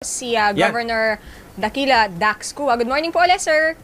si Governor Dakila Dax Cua. Good morning po ulit, sir.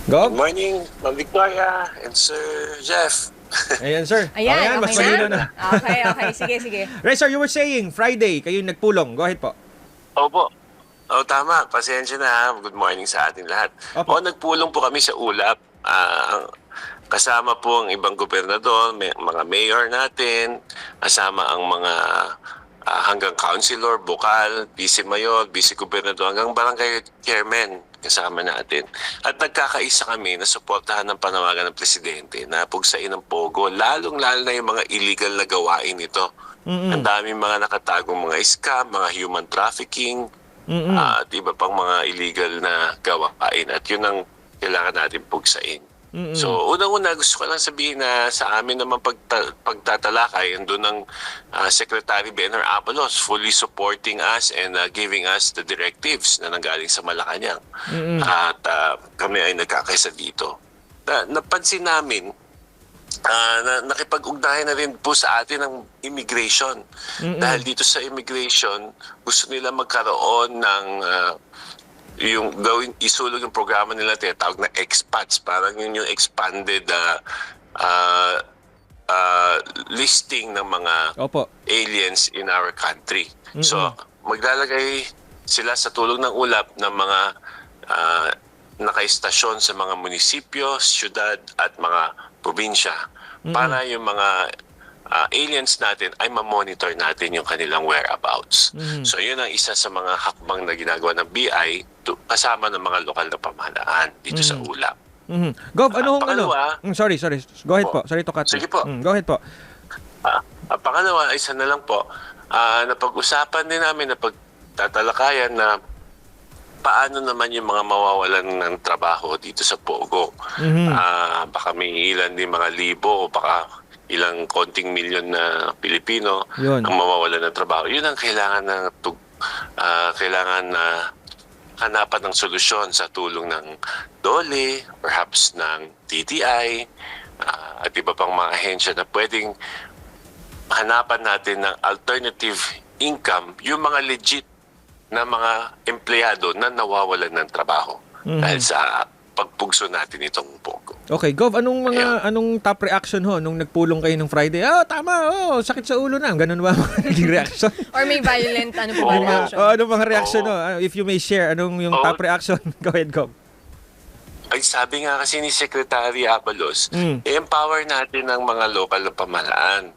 Go. Good morning, Ma'am Victoria and Sir Jeff. Ayan, sir. Ayan, mas okay malino na? na. Okay. Sige. Right, sir, you were saying Friday, kayo nagpulong. Go ahead po. Opo. Tama. Pasensya na. Good morning sa ating lahat. Opo. Nagpulong po kami sa ULAP. Kasama po ang ibang gobernador, mga mayor natin, kasama ang mga hanggang councilor, bukal, vice-mayor, vice-gobernador, hanggang barangay chairman kasama natin. At nagkakaisa kami na suportahan ng panawagan ng presidente na pugsain ng Pogo, lalong-lalo na yung mga illegal na gawain ito. Ang daming mga nakatagong mga scam, mga human trafficking, at iba pang mga illegal na gawain. At yun ang kailangan natin pugsain. So, unang-una gusto ko lang sabihin na sa amin naman pagtatalakay, andun ng Secretary Benner Abalos fully supporting us and giving us the directives na nanggaling sa Malacanang. At kami ay nagkakaisa dito. Napansin namin na nakipag-ugnayan na rin po sa atin ng immigration. Dahil dito sa immigration, gusto nila magkaroon ng yung isulog yung programa nila tinatawag na expats, parang yun yung expanded listing ng mga aliens in our country. So maglalagay sila sa tulong ng ULAP ng mga nakaistasyon sa mga munisipyo, syudad at mga probinsya para yung mga aliens natin ay ma-monitor natin yung kanilang whereabouts. So yun ang isa sa mga hakbang na ginagawa ng BI kasama ng mga lokal na pamahalaan dito sa ULAP. Gov, sorry. Go ahead po. Sorry to cut. Sige po. Go ahead po. Pangalawa, isa na lang po. Napag-usapan din namin na pagtatalakayan na paano naman yung mga mawawalan ng trabaho dito sa Pogo. Baka may ilan din mga libo o baka ilang konting milyon na Pilipino ang mawawalan ng trabaho. Yun ang kailangan na hanapan ng solusyon sa tulong ng DOLE, perhaps ng TTI, at iba pang mga ahensya na pwedeng hanapan natin ng alternative income, yung mga legit na mga empleyado na nawawalan ng trabaho dahil sa pagpugso natin itong Pogo. Okay, Gov, anong top reaction ho nung nagpulong kayo ng Friday? Tama, sakit sa ulo na. Ganun ba ang naging reaction? Or may violent, reaction? Anong mga reaction ho? If you may share, anong yung top reaction? Go ahead, Gov. Ay, sabi nga kasi ni Secretary Abalos, i-empower natin ang mga lokal na pamahalaan.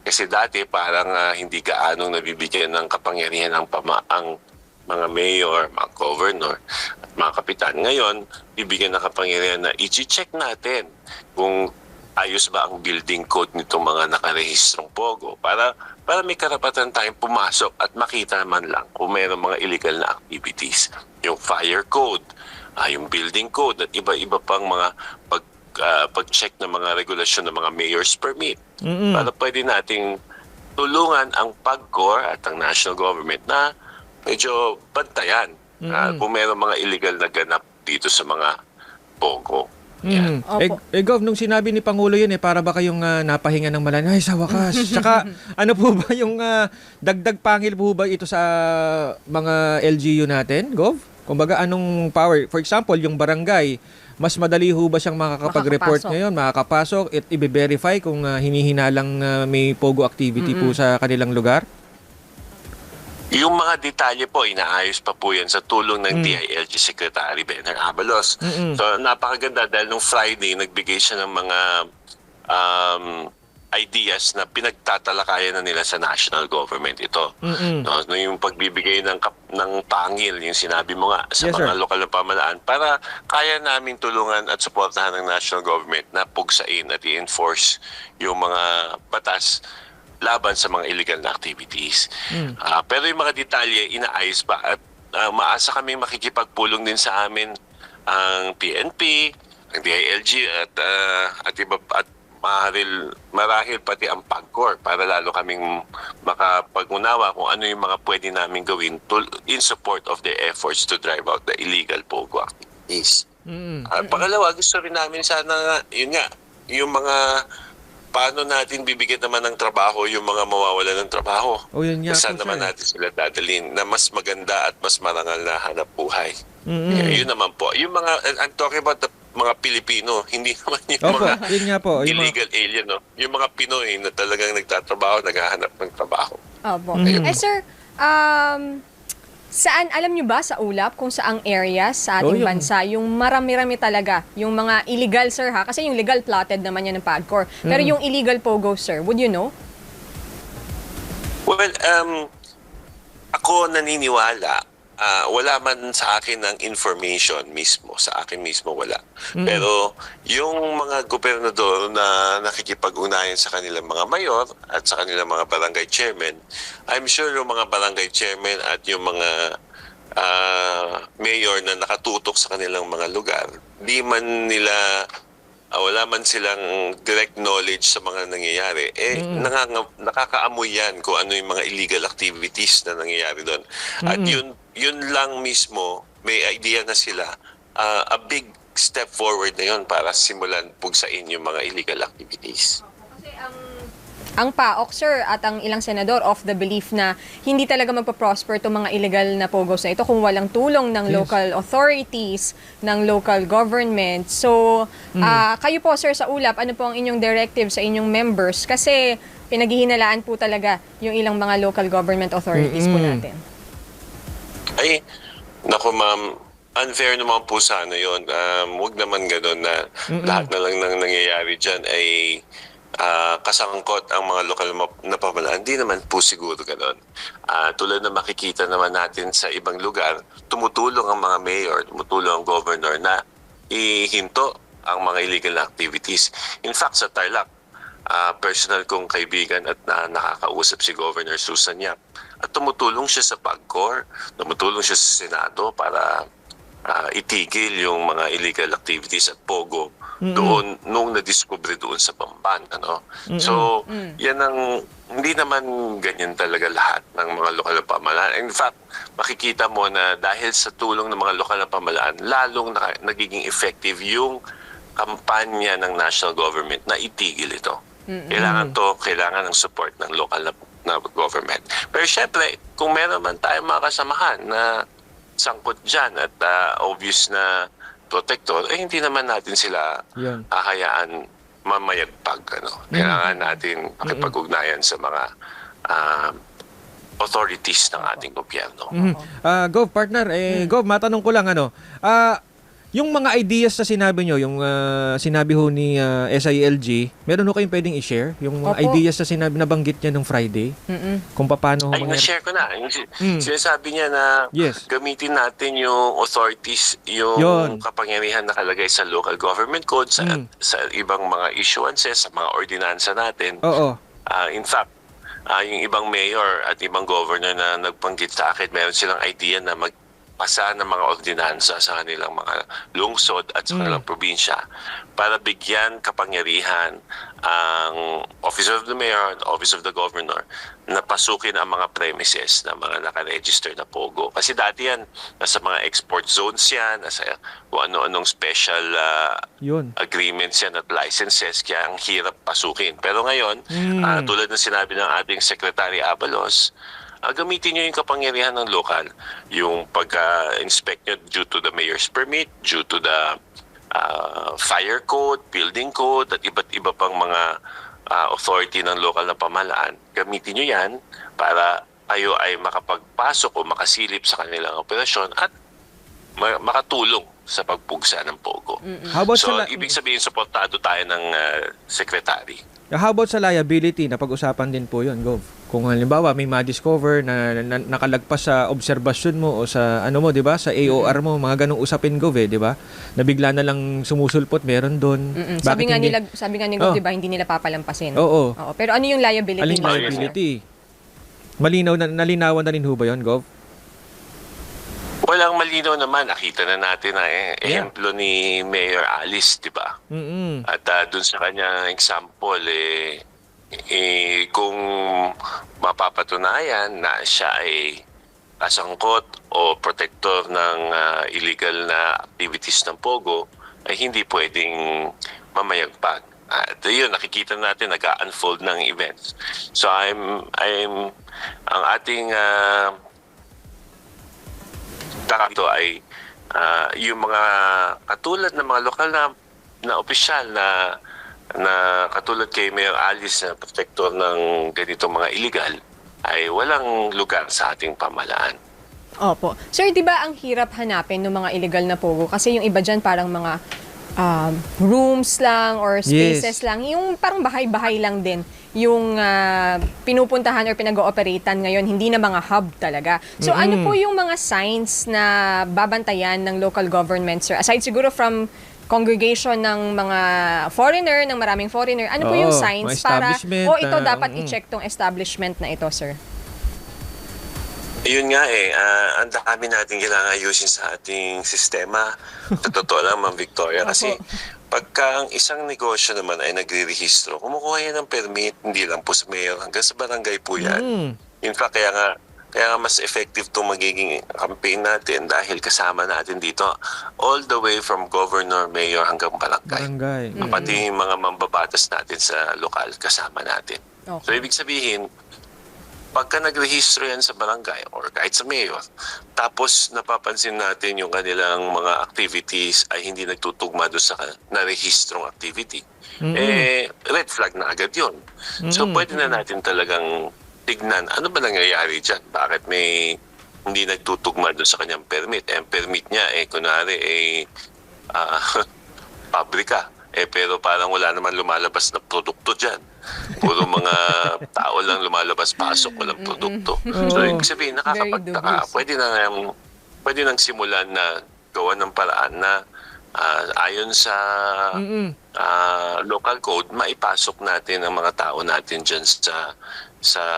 Kasi dati parang hindi gaanong nabibigyan ng kapangyarihan ang mga mayor, mga governor, at mga kapitan. Ngayon, bibigyan ng kapangyarihan na i-check natin kung ayos ba ang building code nitong mga nakarehistrong Pogo para may karapatan tayong pumasok at makita man lang kung mayroong mga illegal na activities. Yung fire code, yung building code, at iba-iba pang mga pag-check ng mga regulasyon ng mga mayor's permit. Para pwede nating tulungan ang PAGCOR at ang national government na medyo bantayan kung mayroong mga illegal na ganap dito sa mga Pogo. Gov, nung sinabi ni Pangulo yun, para ba kayong napahinga ng malan? Ay, sa wakas. Tsaka, ano po ba yung dagdag pangil po ba ito sa mga LGU natin, Gov? Kumbaga, anong power? For example, yung barangay, mas madali ho ba siyang makakapag-report ngayon, makakapasok, at i-verify kung hinihinalang may Pogo activity po sa kanilang lugar? Yung mga detalye po, inaayos pa po yan sa tulong ng DILG Secretary Benner Abalos. So, napakaganda dahil nung Friday, nagbigay siya ng mga ideas na pinagtatalakayan na nila sa national government ito. No, yung pagbibigay ng pangil, yung sinabi mo nga, sa mga lokal na pamahalaan, para kaya namin tulungan at suportahan ng national government na pugsain at i-enforce yung mga batas laban sa mga illegal na activities. Pero yung mga detalye, inaayos pa. At maasa kami makikipagpulong din sa amin ang PNP, ang DILG, at iba at marahil pati ang PAGCOR para lalo kaming makapag-unawa kung ano yung mga pwede namin gawin in support of the efforts to drive out the illegal Pogo activities. Pangalawa, gusto rin namin sana, yun nga, yung mga paano natin bibigyan naman ng trabaho yung mga mawawala ng trabaho? O yun nga Saan po, naman sir. natin sila dadalhin na mas maganda at mas marangal na hanap buhay? Yun naman po. Yung mga, I'm talking about the mga Pilipino, hindi naman yung Opo, mga yun nga po. Yung mga, illegal alien, no? Yung mga Pinoy na talagang nagtatrabaho, naghahanap ng trabaho. Opo. Sir, saan, alam nyo ba sa ulap kung saang area sa ating yung- bansa yung marami-rami talaga, yung mga illegal, sir, ha? Kasi yung legal plotted naman yan ng PAGCOR. Pero yung illegal POGO, sir, would you know? Well, ako naniniwala, wala man sa akin ng information mismo. Sa akin mismo wala. Pero yung mga gobernador na nakikipag-ugnayan sa kanilang mga mayor at sa kanilang mga barangay chairman, I'm sure yung mga barangay chairman at yung mga mayor na nakatutok sa kanilang mga lugar, di man nila wala man silang direct knowledge sa mga nangyayari, nakakaamoy yan kung ano yung mga illegal activities na nangyayari doon. At yun lang mismo, may idea na sila, a big step forward na yun para simulan pugsain yung mga illegal activities. Kasi ang PAOK, sir, at ang ilang senador of the belief na hindi talaga magpa-prosper itong mga illegal na POGOs na ito kung walang tulong ng local authorities, ng local government. So, kayo po, sir, sa ulap, ano po ang inyong directive sa inyong members? Kasi pinaghihinalaan po talaga yung ilang mga local government authorities po natin. Ay, naku ma'am, unfair naman po sana yun. Huwag naman gano'n na lahat na lang nang nangyayari dyan ay kasangkot ang mga lokal na pamahalaan. Hindi naman po siguro gano'n. Tulad na makikita naman natin sa ibang lugar, tumutulong ang mga mayor, tumutulong ang governor na ihinto ang mga illegal activities. In fact, sa Tarlac, personal kong kaibigan at nakakausap si Governor Susan Yap. At tumutulong siya sa PAGCOR, tumutulong siya sa Senado para itigil yung mga illegal activities at POGO doon nung na-discover doon sa Bamban. Ano? So, yan ang, hindi naman ganyan talaga lahat ng mga lokal na pamahalaan. In fact, makikita mo na dahil sa tulong ng mga lokal na pamahalaan, lalong nagiging effective yung kampanya ng national government na itigil ito. Kailangan ng support ng lokal na government. Pero syempre, kung meron man tayong mga kasamahan na sangkot dyan at obvious na protector, hindi naman natin sila hahayaan mamayagpag. Kailangan natin makipag-ugnayan sa mga authorities ng ating gobyerno. Gov, partner, Gov, matanong ko lang, yung mga ideas na sinabi nyo, yung sinabi ho ni SILG, meron ho kayong pwedeng i-share? Yung mga ideas na sinabi, nabanggit niya nung Friday? Kung paano ho Ay, na-share ko na. Sinasabi niya na gamitin natin yung authorities, yung kapangyarihan nakalagay sa local government code, sa ibang mga issuances, sa mga ordinansa natin. In fact, yung ibang mayor at ibang governor na nagbanggit sa akin, meron silang idea na pasa ng mga ordinansa sa kanilang mga lungsod at sa kanilang probinsya para bigyan kapangyarihan ang Office of the Mayor and Office of the Governor na pasukin ang mga premises ng mga nakaregister na POGO. Kasi dati yan, nasa mga export zones yan, nasa kung ano-anong special agreements yan at licenses, kaya ang hirap pasukin. Pero ngayon, tulad ng sinabi ng ating Secretary Abalos, gamitin nyo yung kapangyarihan ng lokal, yung pag-inspect nyo due to the mayor's permit, due to the fire code, building code, at iba't iba pang mga authority ng lokal na pamahalaan. Gamitin nyo yan para kayo ay makapagpasok o makasilip sa kanilang operasyon at makatulong sa pagpugsa ng POGO. So, ibig sabihin, supportado tayo ng secretary. How about sa liability? Napag-usapan din po yun, Gov. Kung halimbawa may ma-discover na nakalagpas sa obserbasyon mo o sa ano mo, 'di ba? Sa AOR mo, mga ganung usapin, Gov, 'di ba? Na bigla na lang sumusulpot, meron doon. Sabi nga ni Gov, 'di ba, hindi nila papalampasin. Oo. Pero ano yung liability? Aling liability? Nalinawan na rin ho ba 'yon, Gov? Walang malinaw naman. Nakita na natin na ehemplo ni Mayor Alice, di ba? At dun sa kanyang example, kung mapapatunayan na siya ay kasangkot o protector ng illegal na activities ng POGO, ay hindi pwedeng mamayagpag. At yun, nakikita natin nag-unfold ng events. So ang ating dito ay yung mga katulad ng mga lokal na opisyal na katulad kay Mayor Alice na protector ng ganitong mga illegal ay walang lugar sa ating pamahalaan. Opo. Sir, di ba ang hirap hanapin ng mga illegal na pogo? Kasi yung iba dyan parang mga rooms lang or spaces lang. Yung parang bahay-bahay lang din yung pinupuntahan or pinag-ooperatan ngayon. Hindi na mga hub talaga. So ano po yung mga signs na babantayan ng local government, sir? Aside siguro from congregation ng mga foreigner, ng maraming foreigner, ano po yung signs para, ito dapat i-check tong establishment na ito, sir? Yun nga ang dami natin kailangan ayusin sa ating sistema. Sa totoo lang, Ma'am Victoria, kasi pagka ang isang negosyo naman ay nagre-rehistro, kumukuha yan ng permit, hindi lang po sa mayor, hanggang sa barangay po yan. In fact, kaya nga mas effective itong magiging campaign natin dahil kasama natin dito all the way from governor, mayor hanggang barangay. Pati yung mga mambabatas natin sa lokal, kasama natin. Okay. So, ibig sabihin, pagka nagrehistro yan sa barangay or kahit sa mayor, tapos napapansin natin yung kanilang mga activities ay hindi nagtutugma doon sa narehistrong activity, red flag na agad yun. So pwede na natin talagang tignan, ano ba nangyayari dyan? Bakit may hindi nagtutugma doon sa kanyang permit? Ang permit niya, kunwari, pabrika. Pero parang wala naman lumalabas na produkto dyan. Puro mga tao lang lumalabas, pasok, walang produkto. So, ibig sabihin, nakakapagtaka. Pwede nang simulan na gawa ng paraan na ayon sa local code, maipasok natin ang mga tao natin dyan sa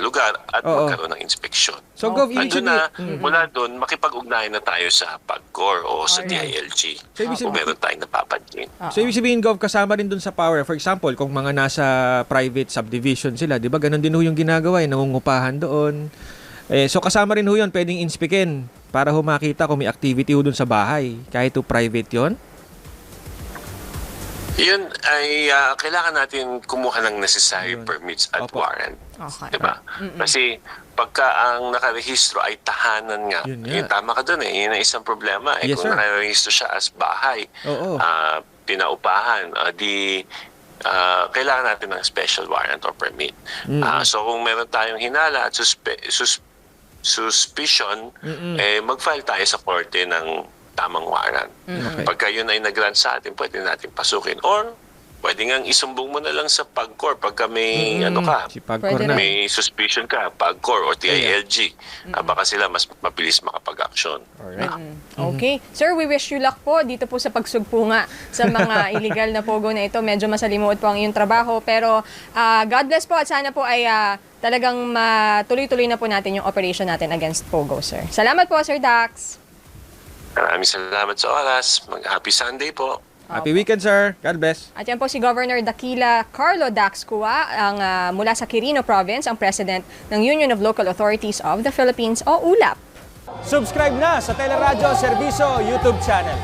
lugar at magkaroon ng inspeksyon. So, Gov, mula doon, makipag-ugnayan na tayo sa PAGCOR o sa DILG kung meron tayong napapansin. So, ibig sabihin, Gov, kasama rin doon sa power. For example, kung mga nasa private subdivision sila, di ba, ganun din ho yung ginagawa, nangungupahan doon. So, kasama rin ho yun, pwedeng inspikin para ho makita kung may activity ho doon sa bahay. Kahit ho private yon. Yun ay kailangan natin kumuha ng necessary permits at warrant. Okay. Diba? Kasi pagka ang nakarehistro ay tahanan nga, tama ka dun yun ang isang problema. Kung nakarehistro siya as bahay, pinaupahan, kailangan natin ng special warrant or permit. So kung meron tayong hinala at suspicion, mag-file tayo sa korte ng tamang warrant. Pagka yun ay nag-grant sa atin, pwede natin pasukin. Or, pwede nga isumbong mo na lang sa PAGCOR pagka may may suspicion ka, PAGCOR or TILG. Baka sila mas mabilis makapag-action. Okay. Sir, we wish you luck po dito po sa pagsugpunga sa mga illegal na pogo na ito. Medyo masalimuot po ang iyong trabaho. Pero God bless po at sana po ay talagang matuloy-tuloy na po natin yung operation natin against pogo, sir. Salamat po, Sir Dax. Maraming salamat sa oras. Happy Sunday po. Happy weekend, sir. God bless. At yan po si Governor Daquila Carlo Dax Cua, mula sa Quirino Province, ang President ng Union of Local Authorities of the Philippines o ULAP. Subscribe na sa Teleradyo Serviso YouTube channel.